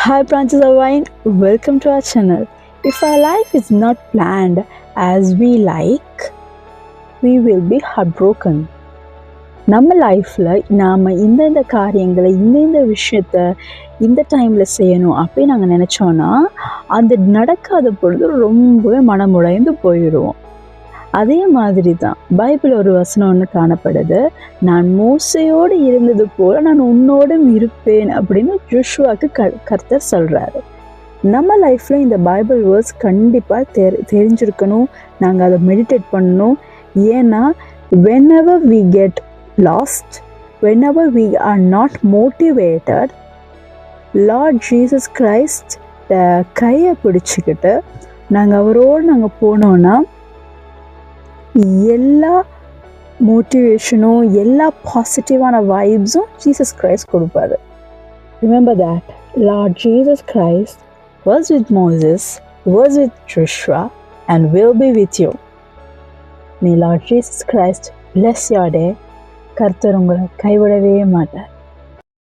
Hi branches of wine, welcome to our channel. If our life is not planned as we like, we will be heartbroken. நம்ம லைஃப்பில் நாம் இந்தந்த காரியங்களை இந்த விஷயத்த இந்த டைமில் செய்யணும் அப்படின்னு நாங்கள் நினச்சோன்னா அது நடக்காத பொழுது ரொம்பவே மனமுடைந்து போயிடுவோம். அதே மாதிரி தான் பைபிள் ஒரு வசனம் ஒன்று காணப்படுது. நான் மோசையோடு இருந்தது போல நான் உன்னோடும் இருப்பேன் அப்படின்னு ஜோஷுவாக்கு கர்த்தர் சொல்கிறாரு. நம்ம லைஃப்பில் இந்த பைபிள் வேர்ட்ஸ் கண்டிப்பாக தெரிஞ்சிருக்கணும். நாங்கள் அதை மெடிடேட் பண்ணணும். ஏன்னா whenever we get lost, whenever we are not motivated, Lord Jesus Christ கையை பிடிச்சிக்கிட்டு நாங்கள் அவரோடு போனோன்னா எல்லா மோட்டிவேஷனும் எல்லா பாசிட்டிவான வைப்ஸும் ஜீசஸ் கிரைஸ்ட் கொடுப்பாரு. Remember that Lord Jesus Christ was with Moses, was with Joshua and will be with you. May Lord Jesus Christ bless your day. கர்த்தர் உங்களை கைவிடவே மாட்டார்.